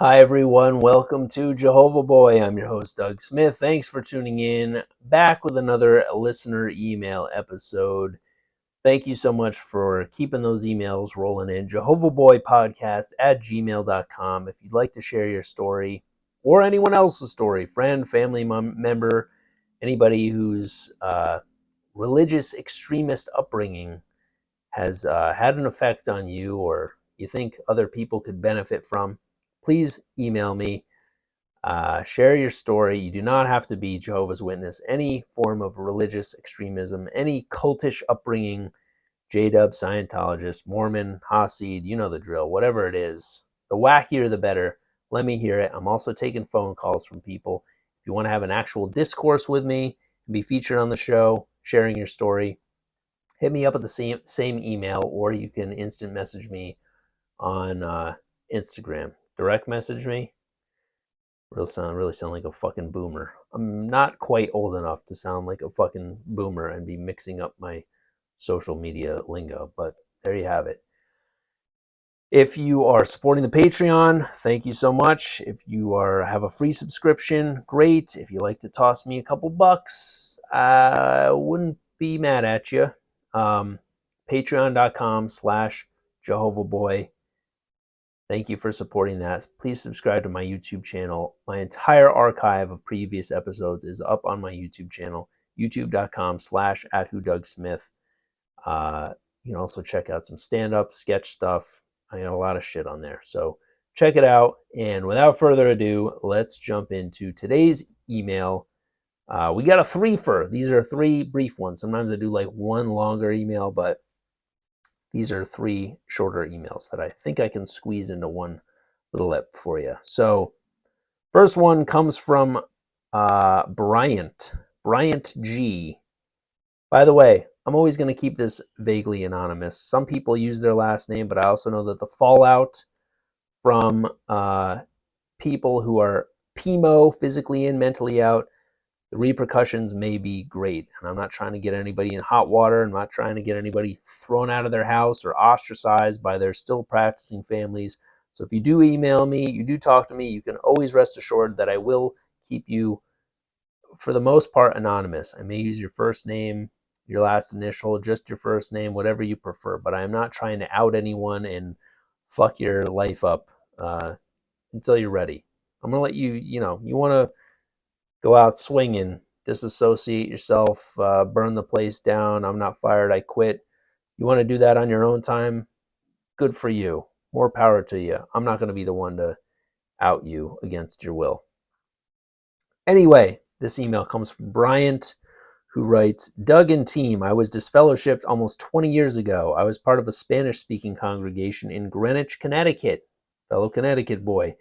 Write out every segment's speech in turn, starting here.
Hi, everyone. Welcome to Jehovah Boy. I'm your host, Doug Smith. Thanks for tuning in. Back with another listener email episode. Thank you so much for keeping those emails rolling in. JehovahBoyPodcast@gmail.com. If you'd like to share your story or anyone else's story, friend, family member, anybody whose religious extremist upbringing has had an effect on you or you think other people could benefit from, please email me. Share your story. You do not have to be Jehovah's Witness, any form of religious extremism, any cultish upbringing, J-Dub, Scientologist, Mormon, Hasid, you know the drill, whatever it is. The wackier the better. Let me hear it. I'm also taking phone calls from people. If you want to have an actual discourse with me and be featured on the show, sharing your story, hit me up at the same email, or you can instant message me on Instagram. Direct message me. Really sound like a fucking boomer. I'm not quite old enough to sound like a fucking boomer and be mixing up my social media lingo, but there you have it. If you are supporting the Patreon, thank you so much. If you have a free subscription, great. If you like to toss me a couple bucks, I wouldn't be mad at you. Patreon.com/Jehovah Boy. Thank you for supporting that. Please subscribe to my YouTube channel. My entire archive of previous episodes is up on my YouTube channel, youtube.com/@whodougsmith. You can also check out some stand-up, sketch stuff. I got a lot of shit on there. So check it out. And without further ado, let's jump into today's email. We got a threefer. These are three brief ones. Sometimes I do like one longer email, but these are three shorter emails that I think I can squeeze into one little ep for you. So first one comes from Bryant G. By the way, I'm always going to keep this vaguely anonymous. Some people use their last name, but I also know that the fallout from people who are PMO, physically in, mentally out, the repercussions may be great. And I'm not trying to get anybody in hot water. I'm not trying to get anybody thrown out of their house or ostracized by their still practicing families. So if you do email me, you do talk to me, you can always rest assured that I will keep you, for the most part, anonymous. I may use your first name, your last initial, just your first name, whatever you prefer. But I am not trying to out anyone and fuck your life up until you're ready. I'm going to let you, you want to go out swinging, disassociate yourself, burn the place down. I'm not fired, I quit. You want to do that on your own time? Good for you. More power to you. I'm not going to be the one to out you against your will. Anyway, this email comes from Bryant, who writes, Doug and team, I was disfellowshipped almost 20 years ago. I was part of a Spanish-speaking congregation in Greenwich, Connecticut. Fellow Connecticut boy.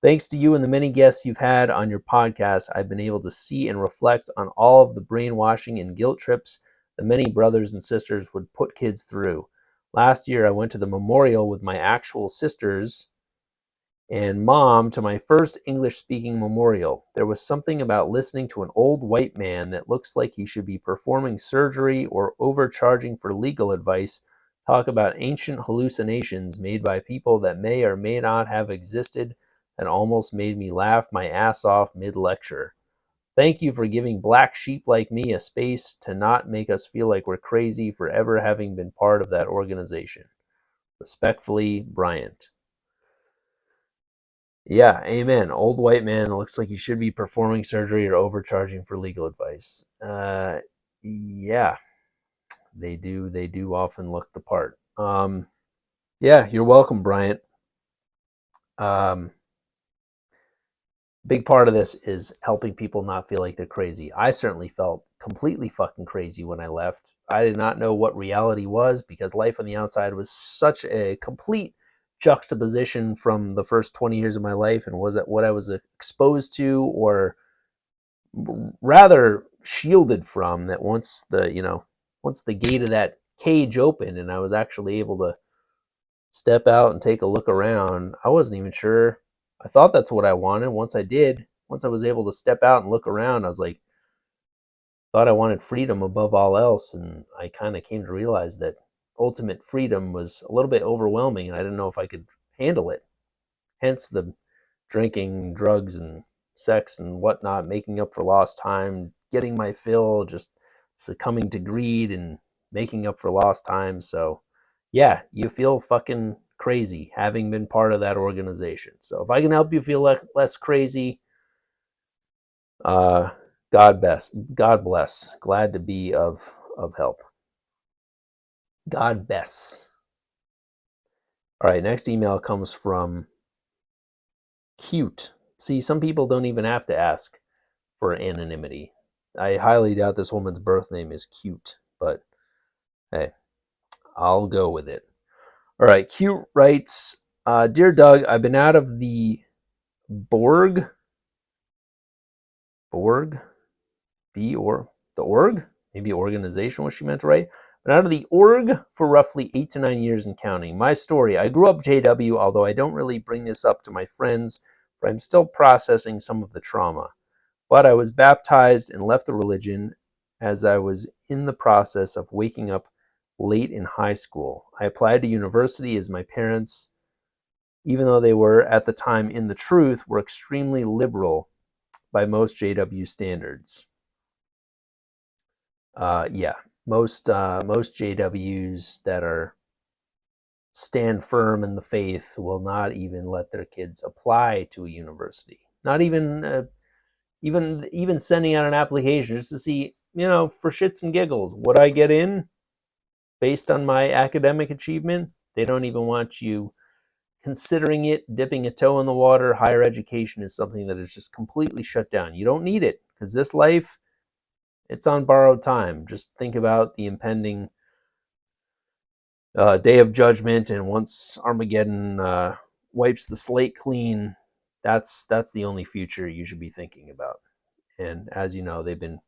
Thanks to you and the many guests you've had on your podcast, I've been able to see and reflect on all of the brainwashing and guilt trips that many brothers and sisters would put kids through. Last year, I went to the memorial with my actual sisters and mom to my first English-speaking memorial. There was something about listening to an old white man that looks like he should be performing surgery or overcharging for legal advice talk about ancient hallucinations made by people that may or may not have existed that almost made me laugh my ass off mid-lecture. Thank you for giving black sheep like me a space to not make us feel like we're crazy for ever having been part of that organization. Respectfully, Bryant. Yeah, amen. Old white man looks like he should be performing surgery or overcharging for legal advice. Yeah, they do often look the part. Yeah, you're welcome, Bryant. Big part of this is helping people not feel like they're crazy. I certainly felt completely fucking crazy when I left. I did not know what reality was because life on the outside was such a complete juxtaposition from the first 20 years of my life and was it what I was exposed to or rather shielded from, that once the gate of that cage opened and I was actually able to step out and take a look around, I wasn't even sure. I thought that's what I wanted. Once I was able to step out and look around, I was like, thought I wanted freedom above all else. And I kind of came to realize that ultimate freedom was a little bit overwhelming and I didn't know if I could handle it. Hence the drinking, drugs, and sex and whatnot, making up for lost time, getting my fill, just succumbing to greed and making up for lost time. So, yeah, you feel fucking crazy having been part of that organization. So, if I can help you feel less crazy, uh, God bless. Glad to be of help. God bless. All right, next email comes from Cute. See, some people don't even have to ask for anonymity. I highly doubt this woman's birth name is Cute, but hey, I'll go with it. All right, Cute writes, Dear Doug, I've been out of the Borg, the org, maybe organization, what she meant to write. Been out of the org for roughly 8 to 9 years and counting. My story, I grew up JW, although I don't really bring this up to my friends, for I'm still processing some of the trauma. But I was baptized and left the religion as I was in the process of waking up late in high school. I applied to university as my parents, even though they were at the time in the truth, were extremely liberal by most JW standards. Yeah, most JWs that are stand firm in the faith will not even let their kids apply to a university. Not even even sending out an application just to see, for shits and giggles, would I get in based on my academic achievement? They don't even want you considering it, dipping a toe in the water. Higher education is something that is just completely shut down. You don't need it because this life, it's on borrowed time. Just think about the impending day of judgment, and once Armageddon wipes the slate clean, that's the only future you should be thinking about. And as you know, they've been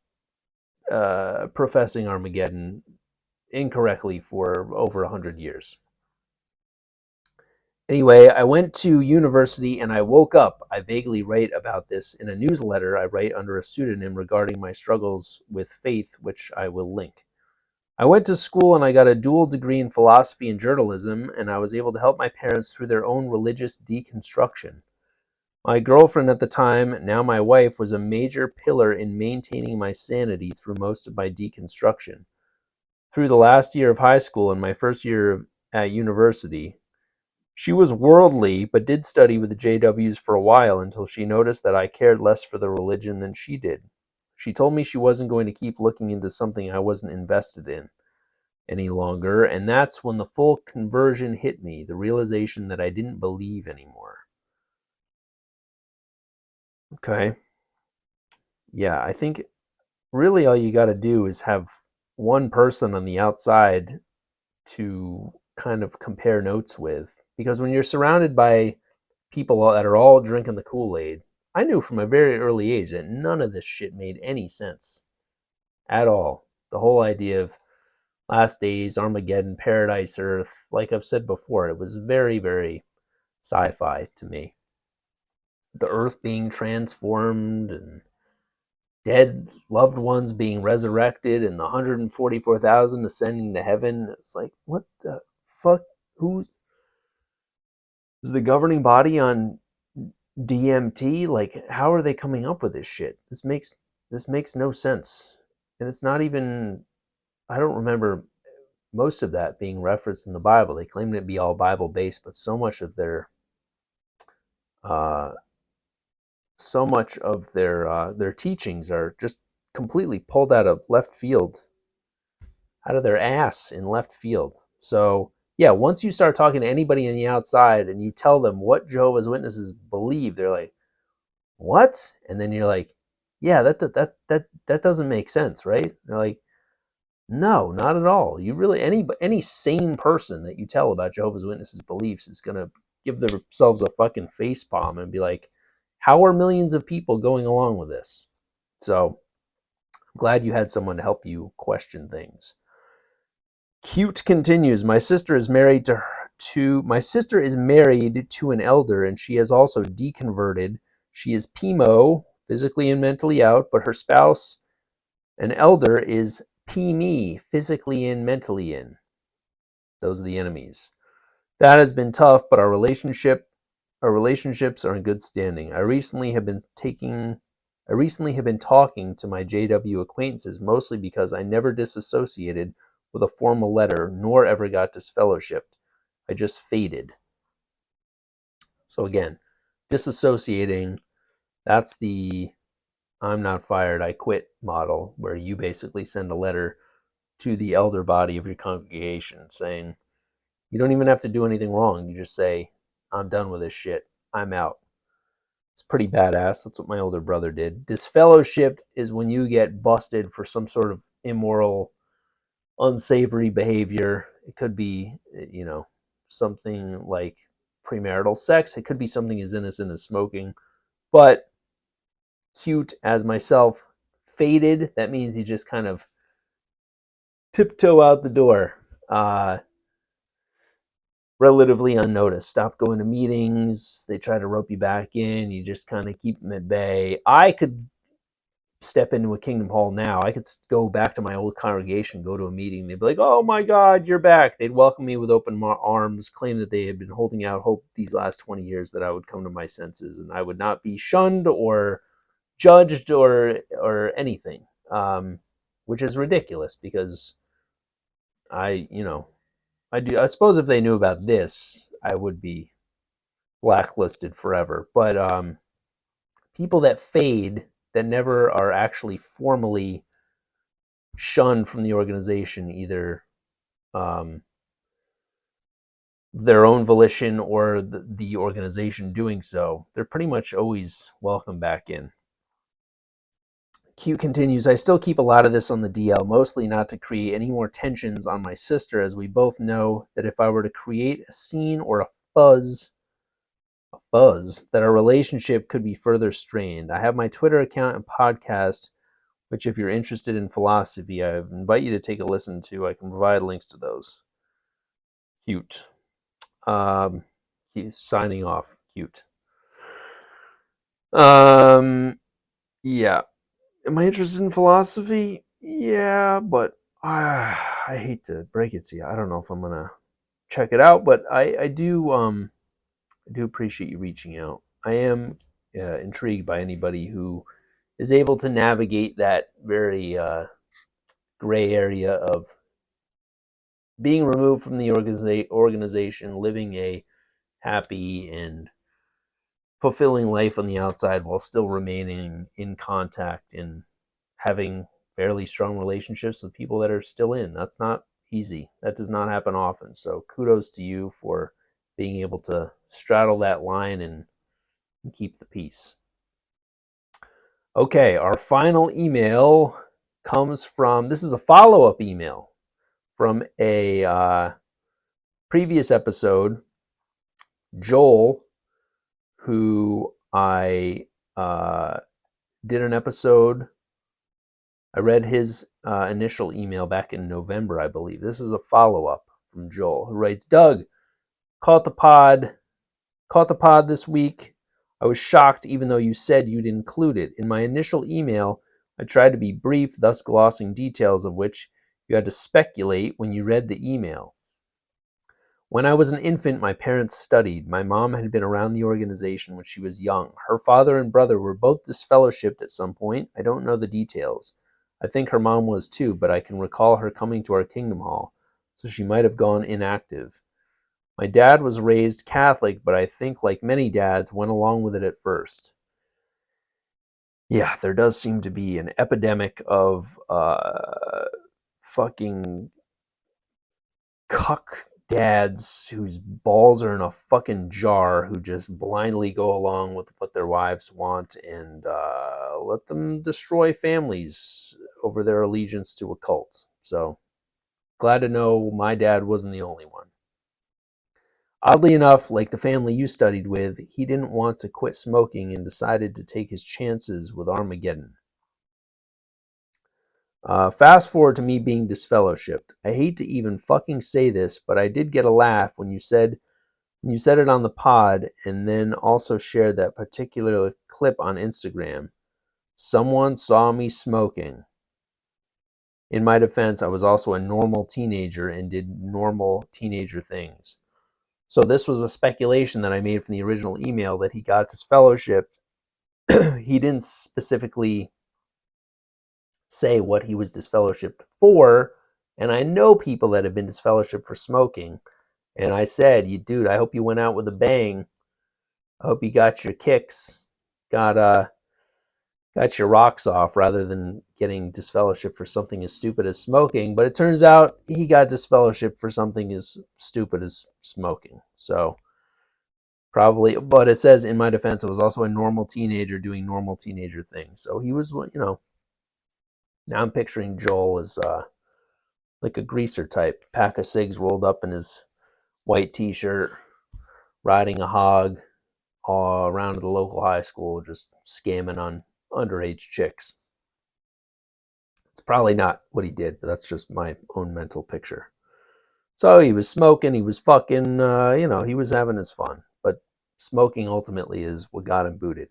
professing Armageddon incorrectly for over 100 years. Anyway, I went to university and I woke up. I vaguely write about this in a newsletter I write under a pseudonym regarding my struggles with faith, which I will link. I went to school and I got a dual degree in philosophy and journalism, and I was able to help my parents through their own religious deconstruction. My girlfriend at the time, now my wife, was a major pillar in maintaining my sanity through most of my deconstruction. Through the last year of high school and my first year at university, she was worldly but did study with the JWs for a while until she noticed that I cared less for the religion than she did. She told me she wasn't going to keep looking into something I wasn't invested in any longer, and that's when the full conversion hit me, the realization that I didn't believe anymore. Okay. Yeah, I think really all you got to do is have one person on the outside to kind of compare notes with, because when you're surrounded by people that are all drinking the Kool-Aid, I knew from a very early age that none of this shit made any sense at all. The whole idea of last days, Armageddon, paradise, Earth, like I've said before, it was very, very sci-fi to me. The Earth being transformed and dead loved ones being resurrected and the 144,000 ascending to heaven. It's like, what the fuck? Who's is the governing body on DMT? Like, how are they coming up with this shit? This makes no sense. And it's not even, I don't remember most of that being referenced in the Bible. They claim it to be all Bible based, but so much of their uh, their teachings are just completely pulled out of left field, out of their ass in left field. So yeah, once you start talking to anybody on the outside and you tell them what Jehovah's Witnesses believe, they're like, "What?" And then you're like, "Yeah, that doesn't make sense, right?" And they're like, "No, not at all. You really any sane person that you tell about Jehovah's Witnesses beliefs is gonna give themselves a fucking face palm and be like, how are millions of people going along with this?" So I'm glad you had someone to help you question things. Cute continues. My sister is married to an elder, and she has also deconverted. She is PMO, physically and mentally out, but her spouse, an elder, is PME, physically and mentally in. Those are the enemies. That has been tough, but our relationship Our relationships are in good standing. I recently have been talking to my JW acquaintances mostly because I never disassociated with a formal letter nor ever got disfellowshipped. I just faded. So again, disassociating, that's the I'm not fired, I quit model, where you basically send a letter to the elder body of your congregation saying, you don't even have to do anything wrong. You just say, I'm done with this shit. I'm out. It's pretty badass. That's what my older brother did. Disfellowshipped is when you get busted for some sort of immoral, unsavory behavior. It could be, something like premarital sex. It could be something as innocent as smoking. But cute as myself, faded, that means you just kind of tiptoe out the door. Relatively unnoticed. Stop going to meetings. They try to rope you back in. You just kind of keep them at bay. I could step into a Kingdom Hall now. I could go back to my old congregation, go to a meeting. They'd be like, oh my God, you're back. They'd welcome me with open arms, claim that they had been holding out hope these last 20 years that I would come to my senses and I would not be shunned or judged or anything, which is ridiculous because I suppose if they knew about this, I would be blacklisted forever. But people that fade, that never are actually formally shunned from the organization, either their own volition or the organization doing so, they're pretty much always welcome back in. Q continues, I still keep a lot of this on the DL, mostly not to create any more tensions on my sister, as we both know that if I were to create a scene or a fuzz, that our relationship could be further strained. I have my Twitter account and podcast, which if you're interested in philosophy, I invite you to take a listen to. I can provide links to those. Cute. He's signing off. Cute. Yeah. Am I interested in philosophy? Yeah, but I hate to break it to you. I don't know if I'm gonna check it out, but I do appreciate you reaching out. I am intrigued by anybody who is able to navigate that very gray area of being removed from the organization, living a happy and fulfilling life on the outside while still remaining in contact and having fairly strong relationships with people that are still in. That's not easy. That does not happen often. So kudos to you for being able to straddle that line and keep the peace. Okay, our final email comes from, this is a follow-up email from a previous episode, Joel, who I did an episode. I read his initial email back in November, I believe. This is a follow-up from Joel, who writes, Doug, caught the pod this week. I was shocked even though you said you'd include it. In my initial email, I tried to be brief, thus glossing details of which you had to speculate when you read the email. When I was an infant, my parents studied. My mom had been around the organization when she was young. Her father and brother were both disfellowshipped at some point. I don't know the details. I think her mom was too, but I can recall her coming to our Kingdom Hall, so she might have gone inactive. My dad was raised Catholic, but I think, like many dads, went along with it at first. Yeah, there does seem to be an epidemic of fucking cuck dads whose balls are in a fucking jar who just blindly go along with what their wives want and let them destroy families over their allegiance to a cult. So glad to know my dad wasn't the only one. Oddly enough, like the family you studied with, he didn't want to quit smoking and decided to take his chances with Armageddon. Fast forward to me being disfellowshipped. I hate to even fucking say this, but I did get a laugh when you said it on the pod and then also shared that particular clip on Instagram. Someone saw me smoking. In my defense, I was also a normal teenager and did normal teenager things. So this was a speculation that I made from the original email that he got disfellowshipped. He didn't specifically say what he was disfellowshipped for, and I know people that have been disfellowshipped for smoking. And I said, "You dude, I hope you went out with a bang. I hope you got your kicks, got got your rocks off, rather than getting disfellowship for something as stupid as smoking." But it turns out he got disfellowship for something as stupid as smoking. So probably, but it says in my defense, it was also a normal teenager doing normal teenager things. So he was, now I'm picturing Joel as like a greaser type, pack of cigs rolled up in his white t-shirt, riding a hog all around the local high school, just scamming on underage chicks. It's probably not what he did, but that's just my own mental picture. So he was smoking, he was fucking, he was having his fun. But smoking ultimately is what got him booted.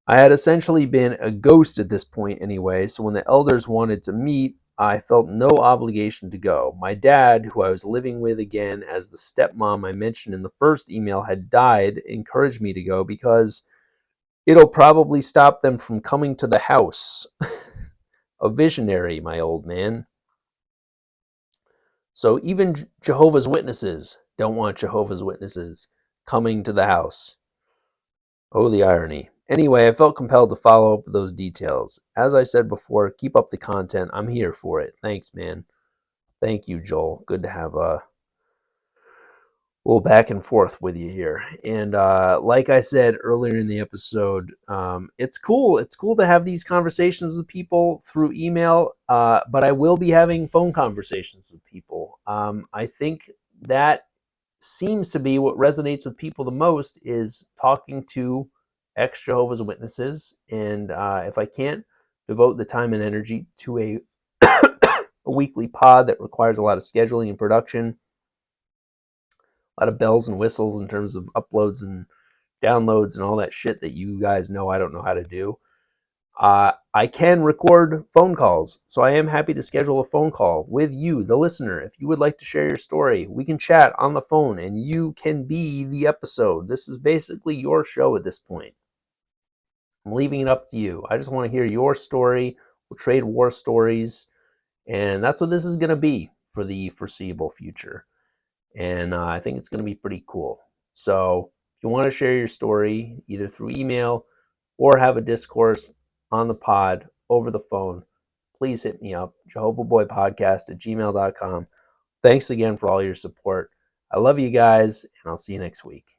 I had essentially been a ghost at this point anyway, so when the elders wanted to meet, I felt no obligation to go. My dad, who I was living with again as the stepmom I mentioned in the first email had died, encouraged me to go because it'll probably stop them from coming to the house. A visionary, my old man. So even Jehovah's Witnesses don't want Jehovah's Witnesses coming to the house. Oh, the irony. Anyway, I felt compelled to follow up with those details. As I said before, keep up the content. I'm here for it. Thanks, man. Thank you, Joel. Good to have a little back and forth with you here. And like I said earlier in the episode, it's cool. It's cool to have these conversations with people through email, but I will be having phone conversations with people. I think that seems to be what resonates with people the most, is talking to ex-Jehovah's Witnesses. And if I can't devote the time and energy to a weekly pod that requires a lot of scheduling and production, a lot of bells and whistles in terms of uploads and downloads and all that shit that you guys know I don't know how to do, I can record phone calls. So I am happy to schedule a phone call with you, the listener. If you would like to share your story, we can chat on the phone and you can be the episode. This is basically your show at this point. I'm leaving it up to you. I just want to hear your story. We'll trade war stories. And that's what this is going to be for the foreseeable future. And I think it's going to be pretty cool. So if you want to share your story, either through email or have a discourse on the pod over the phone, please hit me up, jehovahboypodcast@gmail.com. Thanks again for all your support. I love you guys, and I'll see you next week.